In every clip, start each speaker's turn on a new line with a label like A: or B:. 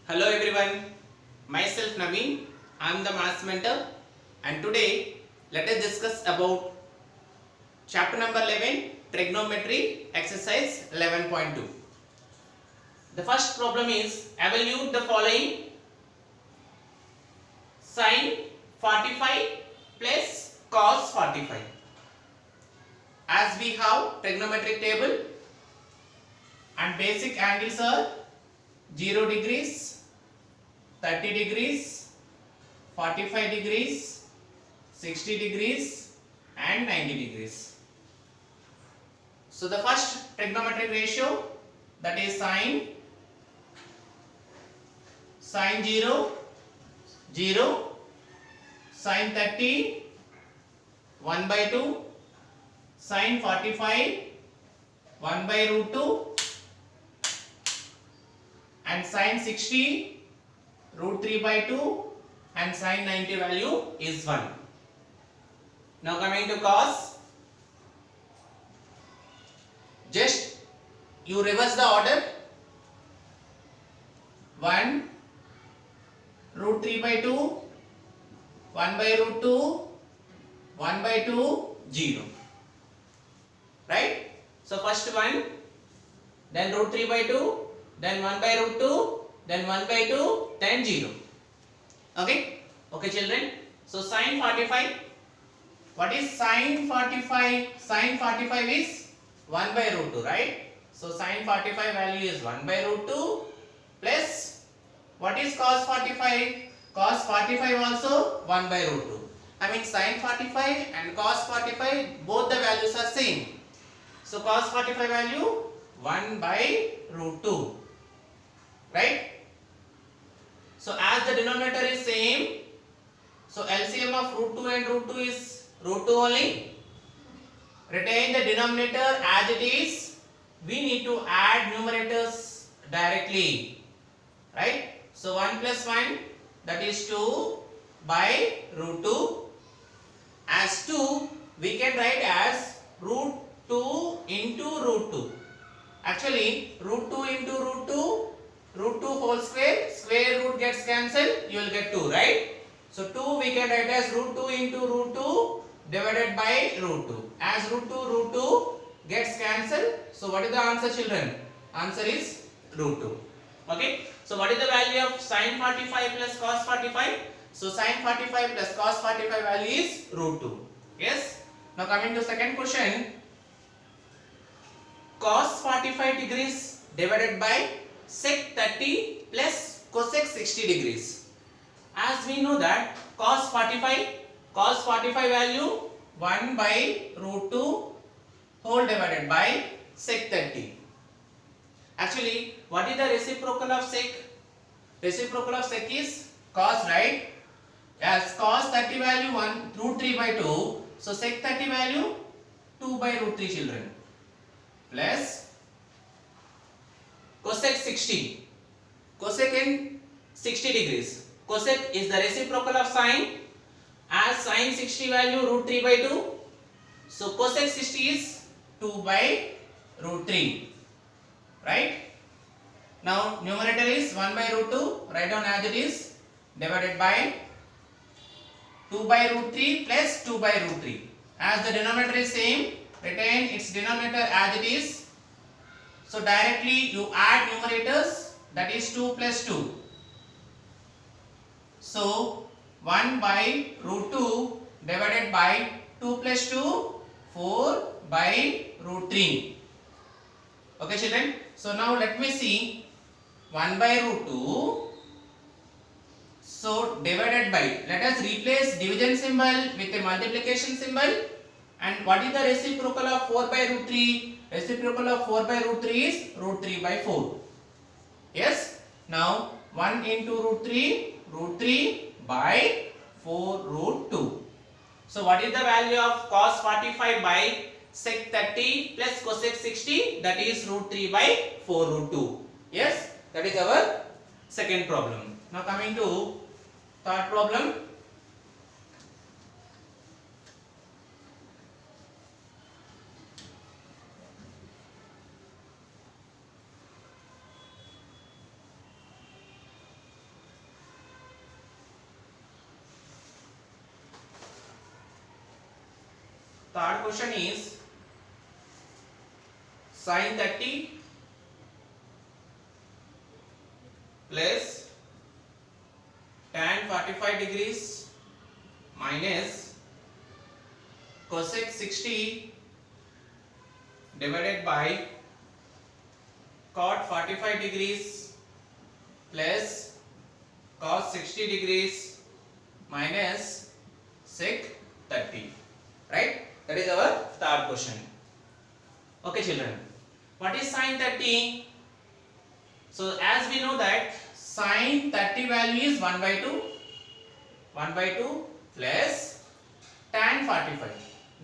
A: Hello everyone, myself Naveen, I am the maths mentor and today let us discuss about chapter number 11 trigonometry exercise 11.2. The first problem is evaluate the following sin 45 plus cos 45. As we have trigonometric table and basic angles are 0 degrees, 30 degrees, 45 degrees, 60 degrees and 90 degrees. So the first trigonometric ratio, that is sin 0, 0, sin 30, 1 by 2, sin 45, 1 by root 2 and sin 60, root 3 by 2 and sin 90 value is 1. Now coming to cos, just you reverse the order. 1 root 3 by 2, 1 by root 2, 1 by 2, 0. Right? So first 1, then root 3 by 2, then 1 by root 2, then 1 by 2, then 0. Okay? Okay children. So sin 45. What is sin 45? Sin 45 is 1 by root 2, right? So sin 45 value is 1 by root 2 plus what is cos 45? Cos 45 also 1 by root 2. I mean sin 45 and cos 45 both the values are same. So cos 45 value 1 by root 2. Right? So as the denominator is same, so LCM of root 2 and root 2 is root 2 only. Retain the denominator as it is. We need to add numerators directly. Right? So 1 plus 1, that is 2 by root 2. As 2, we can write as root 2 into root 2. Actually, root 2 into root 2, root 2 whole square, square root gets cancelled, you will get 2, right? So 2 we can write as root 2 into root 2 divided by root 2. As root 2 gets cancelled, so what is the answer children? Answer is root 2. Okay? So what is the value of sin 45 plus cos 45? So sin 45 plus cos 45 value is root 2. Yes? Now coming to second question. Cos 45 degrees divided by sec 30 plus cosec 60 degrees. As we know that cos 45 value 1 by root 2 whole divided by sec 30. Actually, what is the reciprocal of sec? Reciprocal of sec is cos, right? As cos 30 value 1 root 3 by 2. So sec 30 value 2 by root 3 children. Plus cosec 60. Cosec in 60 degrees. Cosec is the reciprocal of sine. As sine 60 value root 3 by 2. So cosec 60 is 2 by root 3. Right? Now numerator is 1 by root 2. Write down as it is. Divided by 2 by root 3 plus 2 by root 3. As the denominator is same, retain its denominator as it is. So directly you add numerators, that is 2 plus 2. So 1 by root 2 divided by 2 plus 2, 4 by root 3. Okay children. So now let me see 1 by root 2. So divided by, let us replace division symbol with a multiplication symbol. And what is the reciprocal of 4 by root 3? Reciprocal of 4 by root 3 is root 3 by 4. Yes? Now 1 into root 3 by 4 root 2. So what is the value of cos 45 by sec 30 plus cosec 60? That is root 3 by 4 root 2. Yes? That is our second problem. Now coming to third problem. third question is sin 30 plus tan 45 degrees minus cosec 60 divided by cot 45 degrees plus cos 60 degrees minus sec 30. Right? That is our third question. Okay children. What is sin 30? So as we know that sin 30 value is 1 by 2. 1 by 2 plus tan 45.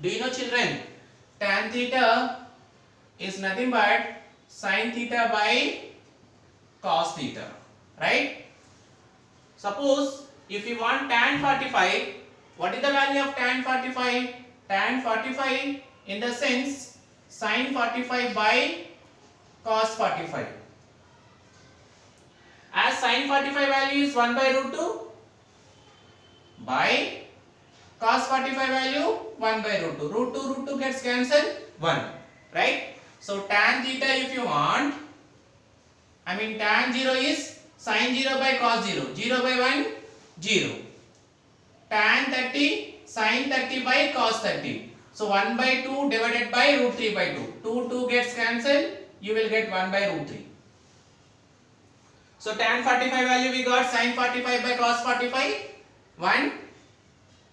A: Do you know children? Tan theta is nothing but sin theta by cos theta. Right? Suppose if you want tan 45, what is the value of tan 45? Tan 45 in the sense sin 45 by cos 45. As sin 45 value is 1 by root 2 by cos 45 value 1 by root 2. Root 2 gets cancelled 1. Right? So tan theta if you want, I mean tan 0 is sin 0 by cos 0. 0 by 1, 0. Tan 30 sin 30 by cos 30. So 1 by 2 divided by root 3 by 2. 2 gets cancelled. You will get 1 by root 3. So tan 45 value we got sin 45 by cos 45. 1.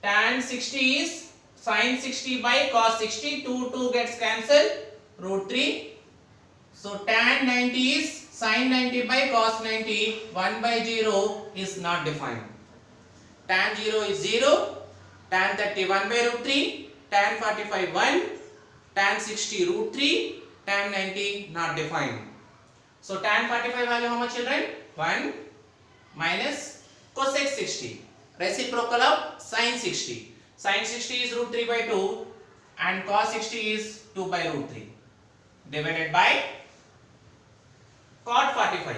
A: Tan 60 is sin 60 by cos 60. 2 gets cancelled. Root 3. So tan 90 is sin 90 by cos 90. 1 by 0 is not defined. Tan 0 is 0. Tan 30 1 by root 3. Tan 45 1. Tan 60 root 3. Tan 90 not defined. So tan 45 value how much children? 1 minus cosec 60. Reciprocal of sin 60. Sin 60 is root 3 by 2 and cos 60 is 2 by root 3 divided by cot 45.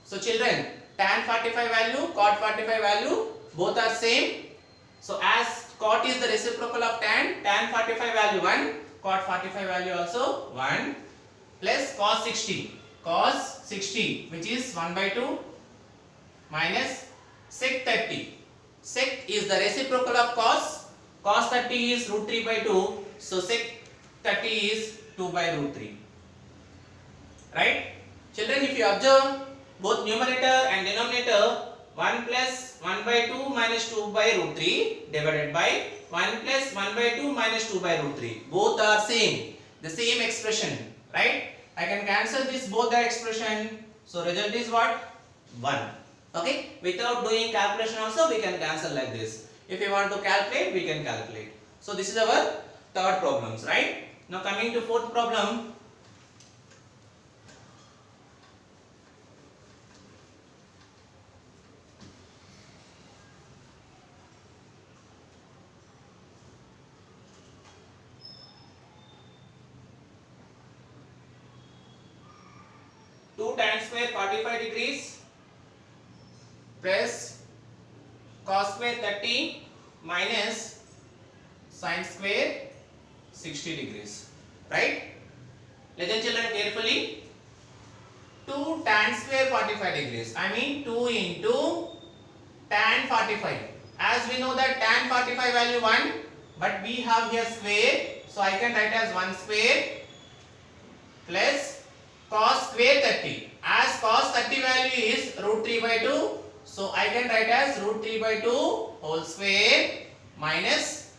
A: So children, tan 45 value, cot 45 value both are same. So as cot is the reciprocal of tan, tan 45 value 1, cot 45 value also 1 plus cos 60. Cos 60 which is 1 by 2 minus sec 30. Sec is the reciprocal of cos. Cos 30 is root 3 by 2. So sec 30 is 2 by root 3. Right? Children, if you observe both numerator and denominator, 1 plus 1 by 2 minus 2 by root 3 divided by 1 plus 1 by 2 minus 2 by root 3. Both are same. The same expression. Right? I can cancel this both the expression. So result is what? 1. Okay? Without doing calculation also we can cancel like this. If you want to calculate, we can calculate. So this is our third problems. Right? Now coming to fourth problem. Tan square 45 degrees plus cos square 30 minus sin square 60 degrees. Right? Listen children carefully. 2 tan square 45 degrees. I mean 2 into tan 45. As we know that tan 45 value 1, but we have here square. So I can write as 1 square plus cos square 30. As cos 30 value is root 3 by 2. So I can write as root 3 by 2 whole square minus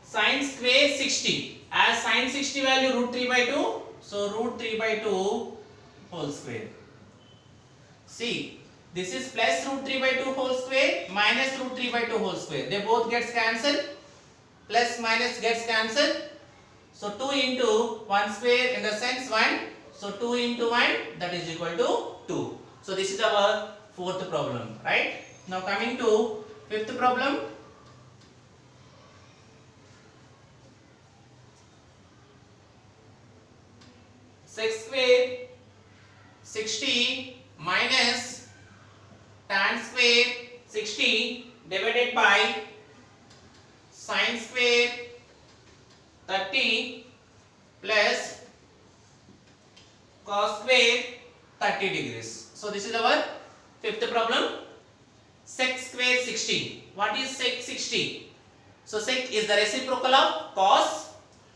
A: sin square 60. As sin 60 value root 3 by 2. So root 3 by 2 whole square. See, this is plus root 3 by 2 whole square minus root 3 by 2 whole square. They both gets cancelled. Plus minus gets cancelled. So 2 into 1 square in the sense 1. So 2 into 1 that is equal to 2. So this is our fourth problem. Right? Now coming to fifth problem. Sec square 60 minus tan square 60 divided by sin square 30 plus cos square 30 degrees. So this is our fifth problem. Sec square 60. What is sec 60? So sec is the reciprocal of cos.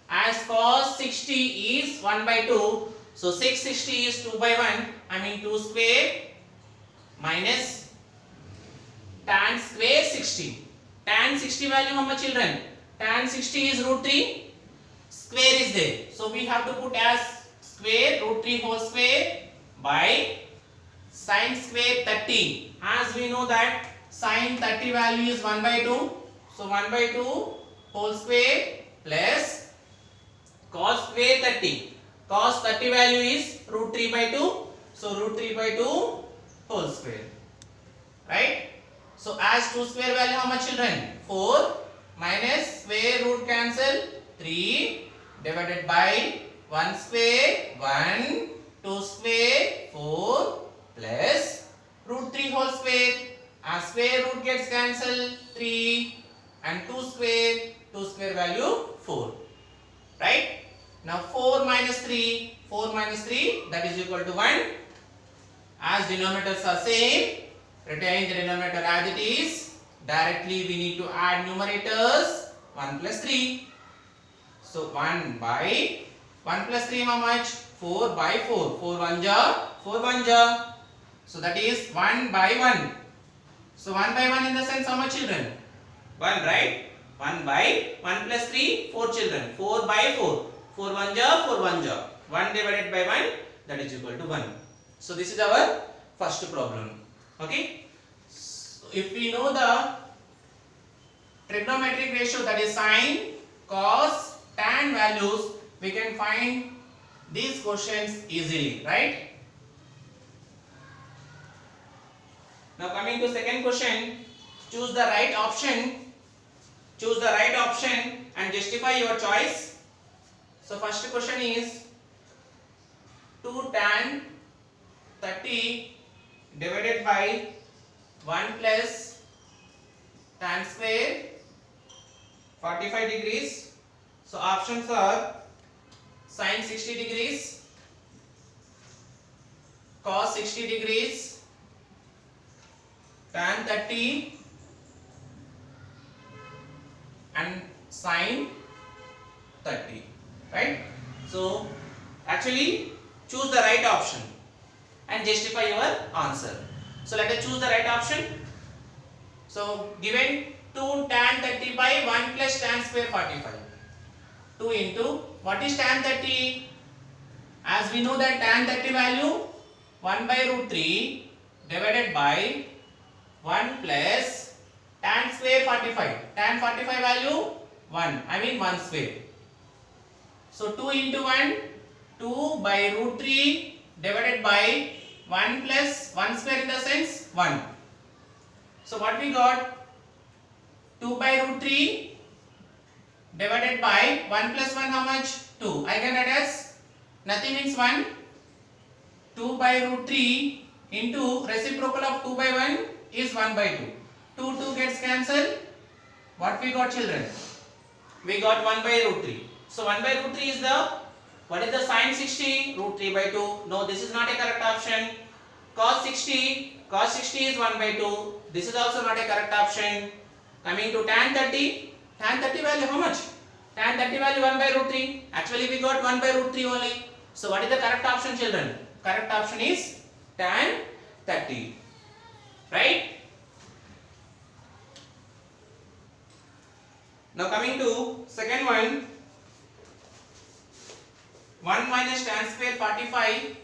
A: As cos 60 is 1 by 2. So sec 60 is 2 by 1. I mean 2 square minus tan square 60. Tan 60 value how much, children? Tan 60 is root 3. Square is there. So we have to put as square root 3 whole square by sin square 30. As we know that sin 30 value is 1 by 2. So 1 by 2 whole square plus cos square 30. Cos 30 value is root 3 by 2. So root 3 by 2 whole square. Right? So as 2 square value how much, children? 4 minus square root cancel 3 divided by 1 square 1, 2 square 4 plus root 3 whole square. As square root gets cancelled 3 and 2 square value 4. Right? Now 4 minus 3 that is equal to 1. As denominators are same, retain the denominator as it is. Directly we need to add numerators 1 plus 3. So 1 by 1 plus 3 how much? 4 by 4. 4 1 ja, 4 1 ja. So that is 1 by 1. So 1 by 1 in the sense how much, children? 1, right? 1 by 1 plus 3, 4 children. 4 by 4. 4 1 ja, 4 1 ja. 1 divided by 1 that is equal to 1. So this is our first problem. Okay? So if we know the trigonometric ratio, that is sine, cos, tan values, we can find these questions easily, right? Now coming to second question, choose the right option. Choose the right option and justify your choice. So first question is 2 tan 30 divided by 1 plus tan square 45 degrees. So options are sin 60 degrees, cos 60 degrees, tan 30 and sin 30. Right? So actually choose the right option and justify your answer. So let us choose the right option. So given 2 tan 30 by 1 plus tan square 45. 2 into what is tan 30? As we know that tan 30 value 1 by root 3 divided by 1 plus tan square 45. Tan 45 value 1. I mean 1 square. So 2 into 1, 2 by root 3 divided by 1 plus 1 square in the sense 1. So what we got? 2 by root 3 divided by 1 plus 1 how much? 2. I can write as nothing means 1. 2 by root 3 into reciprocal of 2 by 1 is 1 by 2. 2 gets cancelled. What we got, children? We got 1 by root 3. So 1 by root 3 is the, what is the sin 60? Root 3 by 2. No, this is not a correct option. Cos 60 is 1 by 2. This is also not a correct option. Coming to tan 30 value how much? Tan 30 value 1 by root 3. Actually we got 1 by root 3 only. So what is the correct option, children? Correct option is tan 30. Right? Now coming to second one. 1 minus tan square 45.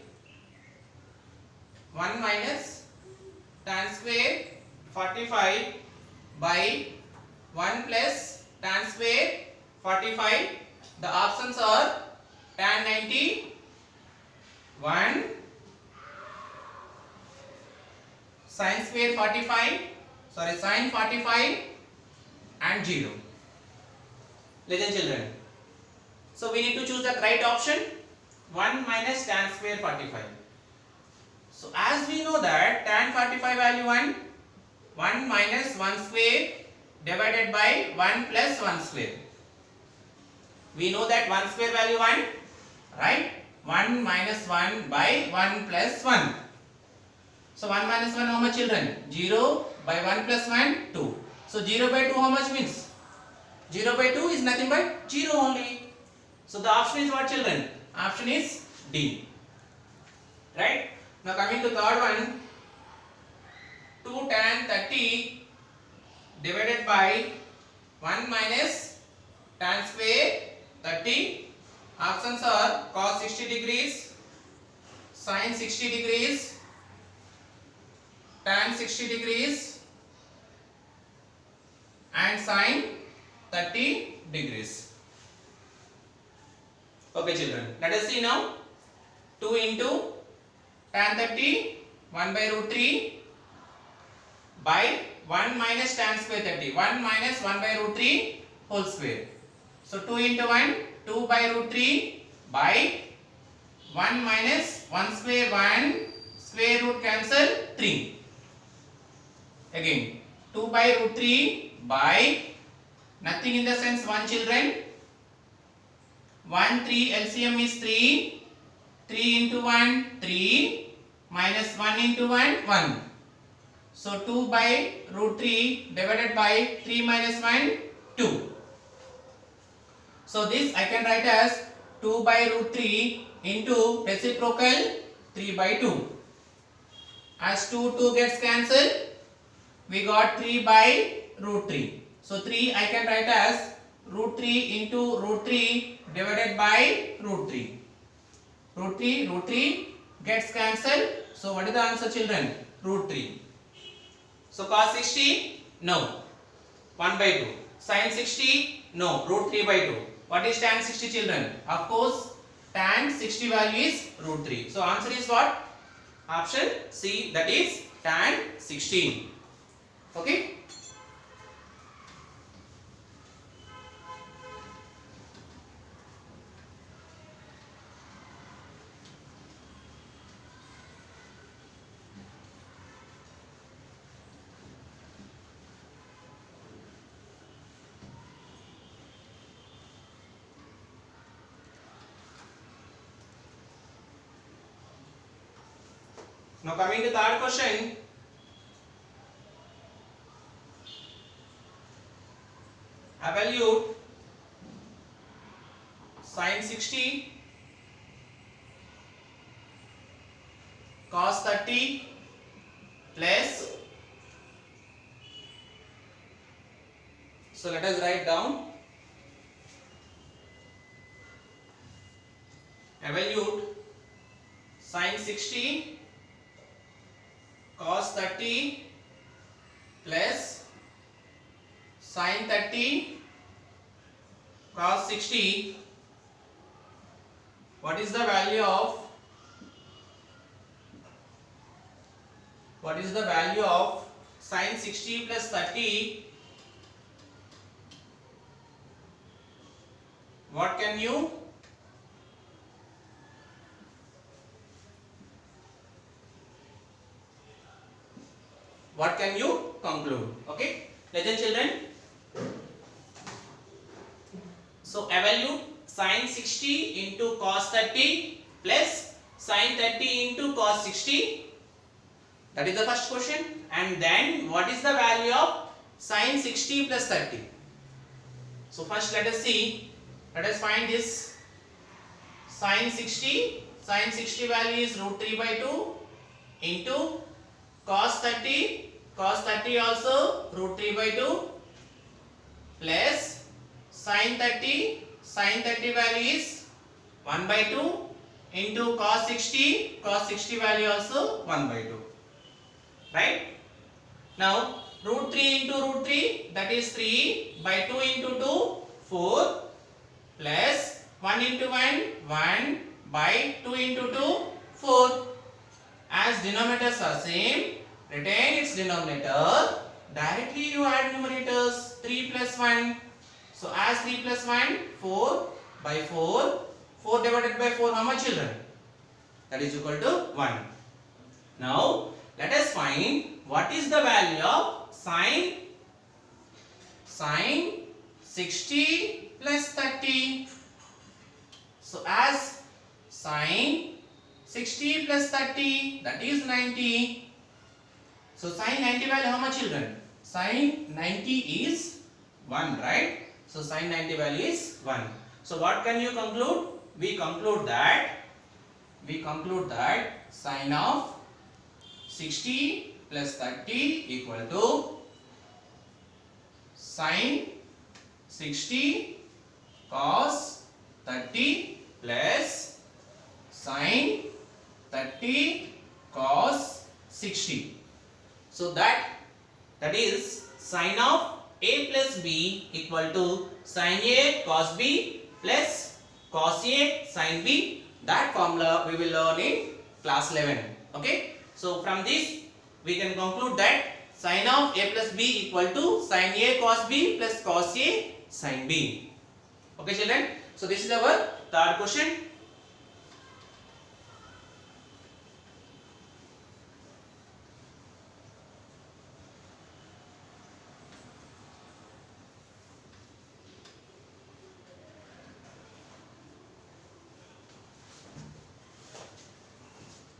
A: 1 minus tan square 45 by 1 plus tan square 45. The options are tan 90, 1, sin square 45, sin 45 and 0. Listen children. So we need to choose the right option. 1 minus tan square 45. So as we know that tan 45 value 1, 1 minus 1 square divided by 1 plus 1 square. We know that 1 square value 1, right? 1 minus 1 by 1 plus 1. So 1 minus 1 how much children? 0 by 1 plus 1, 2. So 0 by 2 how much means? 0 by 2 is nothing but 0 only. So the option is what children? Option is D. Right? Now coming to third one, 2 tan 30 divided by 1 minus tan square 30. Options are cos 60 degrees, sin 60 degrees, tan 60 degrees and sin 30 degrees. Okay children, let us see now. 2 into tan 30, 1 by root 3 by 1 minus tan square 30, 1 minus 1 by root 3 whole square. So 2 into 1, 2 by root 3 by 1 minus 1 square 1, square root cancel 3. Again 2 by root 3 by nothing in the sense 1 children. 1 3 LCM is 3. 3 into 1 3 minus 1 into 1 1. So 2 by root 3 divided by 3 minus 1 2. So this I can write as 2 by root 3 into reciprocal 3 by 2. As 2 gets cancelled, we got 3 by root 3. So 3 I can write as root 3 into root 3 divided by root 3. Root 3 gets cancelled. So what is the answer children? Root 3. So cos 60? No. 1 by 2. Sin 60? No. Root 3 by 2. What is tan 60 children? Of course, tan 60 value is root 3. So answer is what? Option C, that is tan 16. Okay? Now coming to third question. Evaluate sin 60, cos 30 plus. So let us write down. Evaluate sin 60, cos 30 plus sin 30 cos 60. What is the value of sin 60 plus 30? What can you conclude? Okay, listen children. So evaluate sin 60 into cos 30 plus sin 30 into cos 60. That is the first question. And then what is the value of sin 60 plus 30? So first let us see. Let us find this sin 60. Sin 60 value is root 3 by 2 into cos 30. Cos 30 also root 3 by 2 plus sin 30. Sin 30 value is 1 by 2 into cos 60. Cos 60 value also 1 by 2. Right? Now root 3 into root 3, that is 3 by 2 into 2, 4 plus 1 into 1, 1 by 2 into 2, 4. As denominators are same, retain its denominator. Directly you add numerators. 3 plus 1. So as 3 plus 1, 4 by 4. 4 divided by 4, how much children? That is equal to 1. Now let us find what is the value of sin 60 plus 30. So as sine 60 plus 30, that is 90. So sine 90 value how much, children? Sine 90 is 1, right? So sine 90 value is 1. So what can you conclude? We conclude that sine of 60 plus 30 equal to sine 60 cos 30 plus sine 30 cos 60. So that is sine of a plus b equal to sine a cos b plus cos a sine b. That formula we will learn in class 11. Okay. So from this we can conclude that sine of a plus b equal to sine a cos b plus cos a sine b. Okay children. So this is our third question.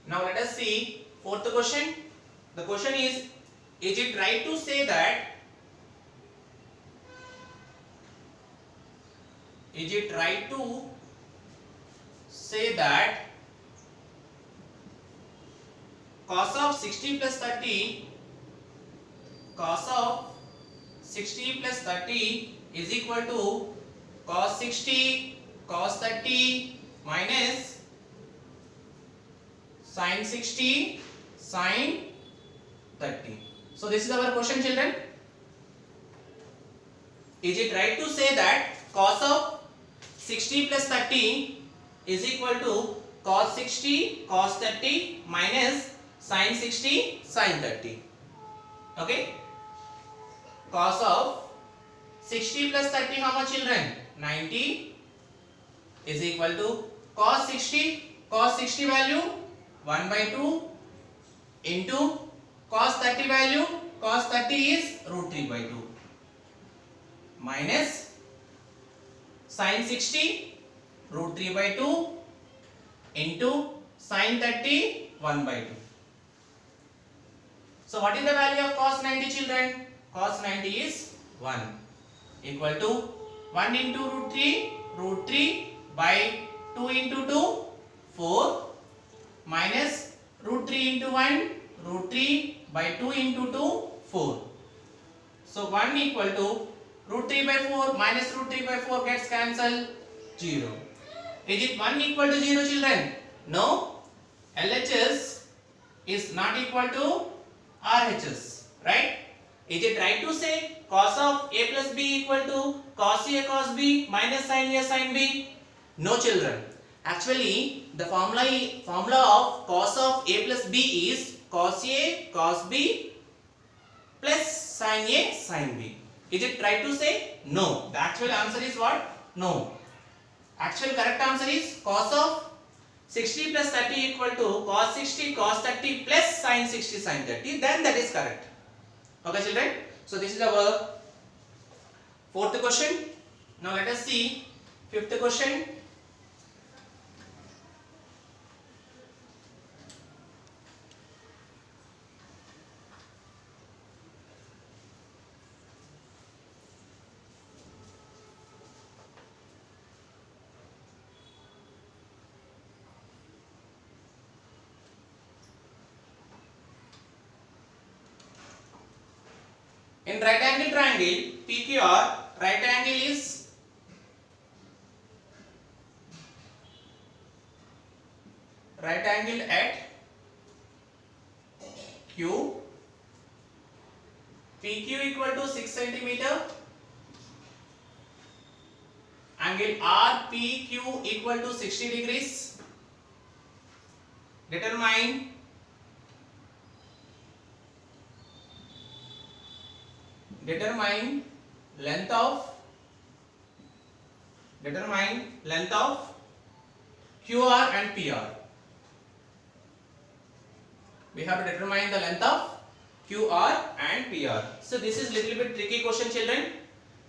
A: Now let us see fourth question. The question is it right to say that cos of 60 plus 30 is equal to cos 60 cos 30 minus sin 60 sin 30. So this is our question, children. Is it right to say that cos of 60 plus 30 is equal to cos 60 cos 30 minus sin 60 sin 30? Okay. Cos of 60 plus 30 how much, children? 90 is equal to cos 60 value 1 by 2 into cos 30 value, cos 30 is root 3 by 2 minus sin 60 root 3 by 2 into sin 30 1 by 2. So what is the value of cos 90, children? Cos 90 is 1 equal to 1 into root 3 by 2 into 2 4 minus root 3 into 1 root 3 by 2 into 2 4. So 1 equal to root 3 by 4 minus root 3 by 4 gets cancelled, 0. Is it 1 equal to 0, children? No. LHS is not equal to RHS, right? Is it right to say cos of a plus b equal to cos a cos b minus sin a sin b? No, children. Actually, the formula of cos of a plus b is cos a cos b plus sin a sin b. Is it right to say? No. The actual answer is what? No. Actual correct answer is cos of 60 plus 30 equal to cos 60 cos 30 plus sin 60 sin 30. Then that is correct. Okay, children. So this is our fourth question. Now let us see fifth question. In right angle triangle PQR, right angle is right angle at Q. PQ equal to 6 centimeter. Angle RPQ equal to 60 degrees. Determine length of QR and PR. We have to determine the length of QR and PR. So this is little bit tricky question, children.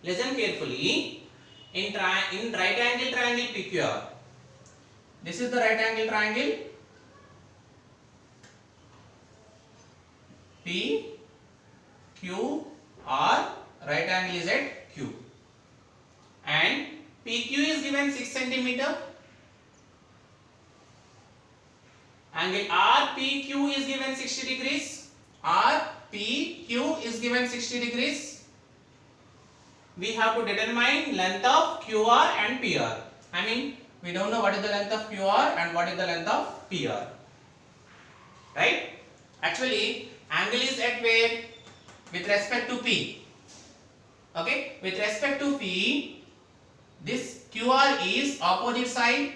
A: Listen carefully. In right angle triangle PQR, This is the right angle triangle P Q R. Right angle is at Q, and PQ is given 6 centimeter. Angle RPQ is given 60 degrees. RPQ is given 60 degrees. We have to determine length of QR and PR. I mean, we don't know what is the length of QR and what is the length of PR. Right? Actually, angle is at where? With respect to P. Okay? With respect to P, this QR is opposite side.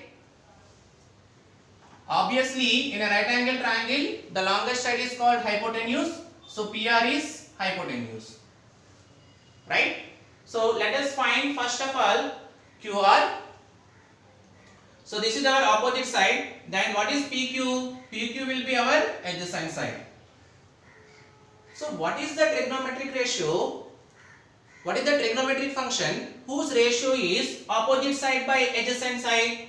A: Obviously, in a right angle triangle, the longest side is called hypotenuse. So, PR is hypotenuse. Right? So, let us find first of all QR. So, this is our opposite side. Then what is PQ? PQ will be our adjacent side. So, what is the trigonometric ratio? What is the trigonometric function whose ratio is opposite side by adjacent side?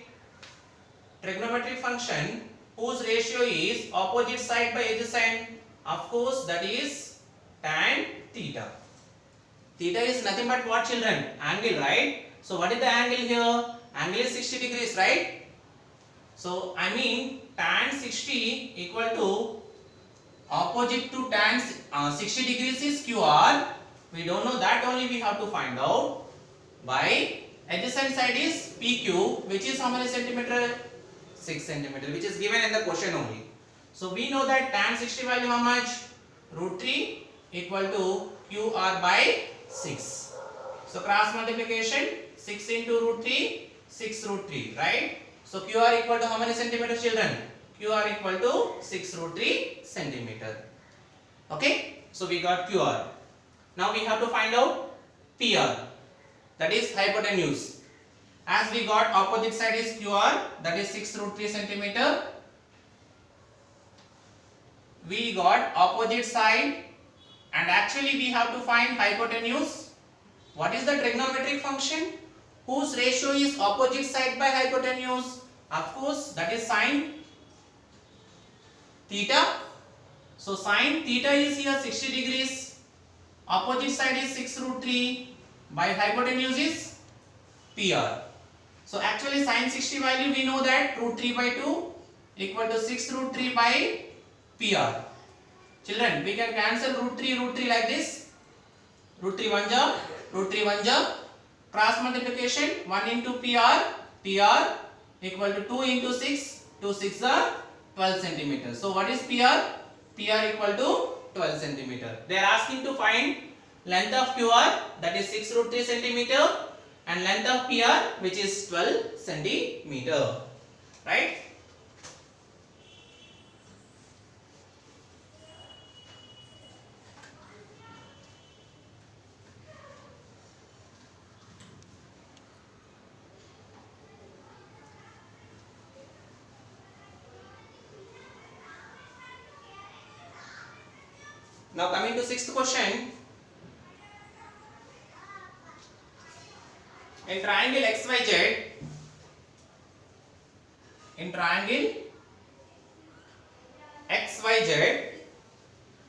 A: Trigonometric function whose ratio is opposite side by adjacent, of course, that is tan theta. Theta is nothing but what, children? Angle, right? So what is the angle here? Angle is 60 degrees, right? So I mean tan 60 equal to opposite to tan 60 degrees is QR. We don't know that, only we have to find out. By adjacent side is PQ, which is how many centimeter? 6 centimeter, which is given in the question only. So we know that tan 60 value how much? √3 equal to QR by 6. So cross multiplication, 6 into √3, 6 √3, right? So QR equal to how many centimeter, children? QR equal to 6 √3 centimeter. Okay? So we got QR. Now we have to find out PR, that is hypotenuse. As we got opposite side is QR, that is 6 √3 centimeter. We got opposite side, and actually we have to find hypotenuse. What is the trigonometric function whose ratio is opposite side by hypotenuse? Of course, that is sine theta. So sine theta is here 60 degrees. Opposite side is 6 √3 by hypotenuse is PR. So actually sine 60 value we know that √3 by 2 equal to 6 √3 by PR. Children, we can cancel √3 like this. √3 1 ja, √3 1 ja. Cross multiplication, 1 into PR equal to 2 into 6, 2 6 are 12 centimeters. So what is PR? PR equal to 12 centimeter. They are asking to find length of QR, that is 6 √3 centimeter, and length of PR, which is 12 centimeter. Right? Now coming to sixth question. In triangle XYZ,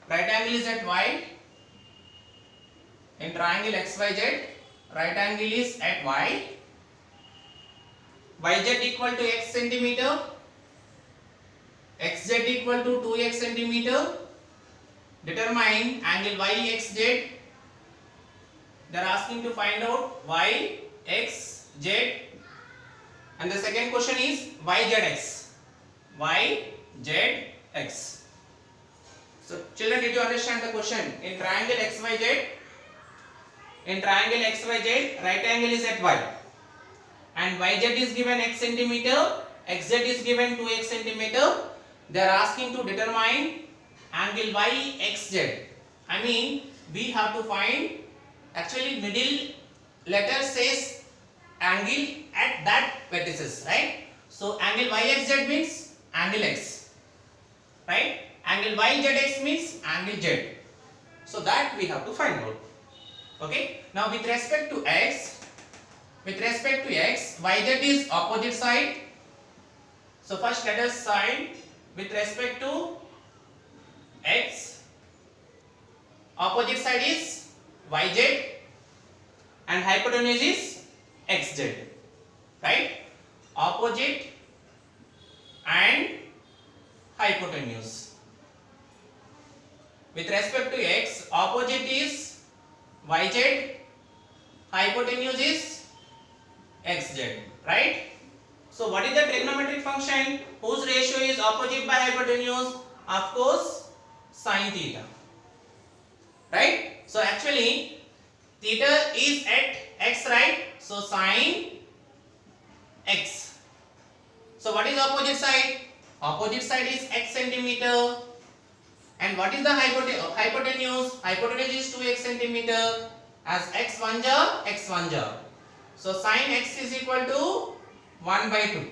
A: right angle is at Y. In triangle XYZ, right angle is at Y. YZ equal to X centimeter. XZ equal to 2X centimeter. Determine angle YXZ. They are asking to find out YXZ. And the second question is YZX. YZX. So children, did you understand the question? In triangle XYZ, right angle is at Y. And YZ is given X centimeter. XZ is given 2X centimeter. They are asking to determine angle YXZ. I mean, we have to find, actually middle letter says angle at that vertices, right? So angle YXZ means angle X, right? Angle YZX means angle Z. So that we have to find out. Okay. Now with respect to X, YZ is opposite side. So first let us find with respect to x, opposite side is yz and hypotenuse is xz, right? Opposite and hypotenuse. With respect to x, opposite is yz, hypotenuse is xz, right? So what is the trigonometric function whose ratio is opposite by hypotenuse? Of course, sin theta, right? So actually theta is at x, right? So sin x. So what is opposite side? Opposite side is x centimeter. And what is the hypotenuse? Hypotenuse is 2x centimeter. As x 1 ja, x 1 ja. So sin x is equal to 1 by 2.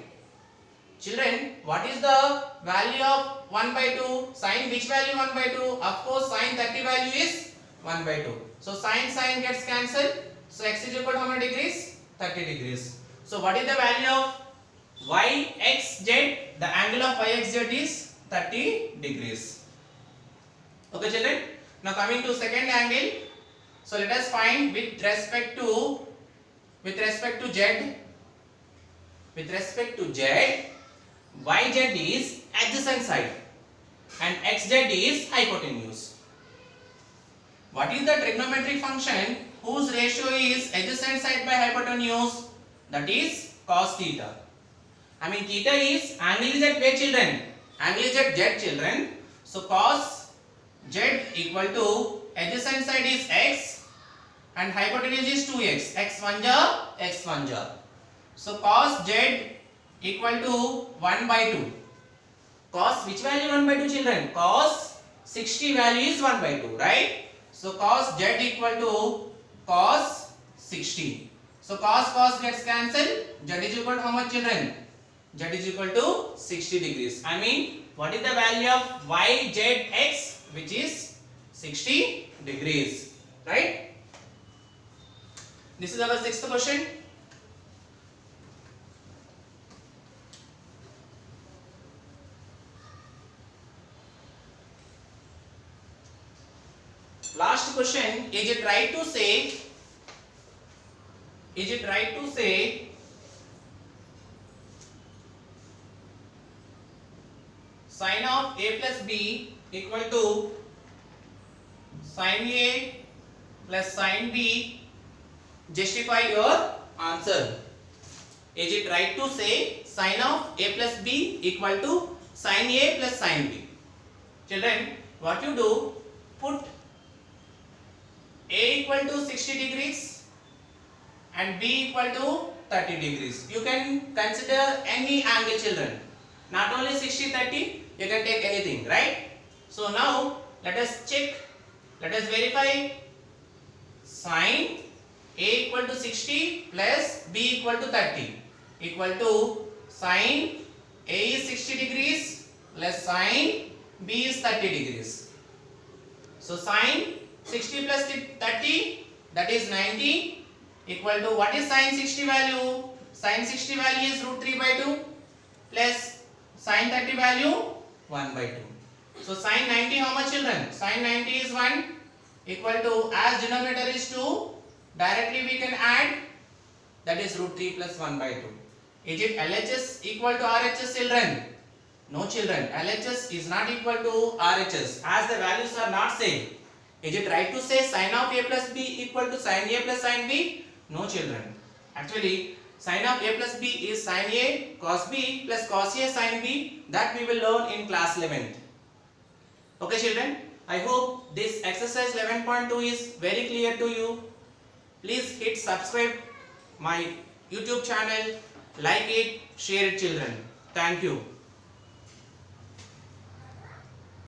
A: Children, what is the value of 1 by 2? Sin which value 1 by 2? Of course, sin 30 value is 1 by 2. So sin gets cancelled. So x is equal to how many degrees? 30 degrees. So what is the value of yxz? The angle of yxz is 30 degrees. Okay children. Now coming to second angle. So let us find with respect to z. With respect to z, yz is adjacent side and xz is hypotenuse. What is the trigonometric function whose ratio is adjacent side by hypotenuse? That is cos theta. I mean theta is angle is at where children? Angle is at z children. So cos z equal to adjacent side is x and hypotenuse is 2x. x 1 ja, x 1 ja. So cos z equal to 1 by 2. Cos which value 1 by 2 children? Cos 60 value is 1 by 2, right? So cos z equal to cos 60. So cos gets cancelled. Z is equal to how much children? Z is equal to 60 degrees. I mean what is the value of yzx, which is 60 degrees, right? This is our sixth question. Last question, is it right to say sin of a plus b equal to sin a plus sin b? Justify your answer. Is it right to say sin of a plus b equal to sin a plus sin b? Children, what you do, put a equal to 60 degrees and b equal to 30 degrees. You can consider any angle children. Not only 60, 30, you can take anything, right? So now let us check, let us verify sin a equal to 60 plus b equal to 30 equal to sin a is 60 degrees plus sin b is 30 degrees. So sin 60 plus 30, that is 90, equal to what is sin 60 value? Sin 60 value is root 3 by 2 plus sin 30 value 1 by 2. So sin 90 how much children? Sin 90 is 1 equal to, as denominator is 2, directly we can add, that is root 3 plus 1 by 2. Is it LHS equal to RHS children? No children, LHS is not equal to RHS as the values are not same. Is it right to say sin of a plus b equal to sin a plus sin b? No children. Actually, sin of a plus b is sin a cos b plus cos a sin b. That we will learn in class 11th. Okay children, I hope this exercise 11.2 is very clear to you. Please hit subscribe my YouTube channel, like it, share it children. Thank you.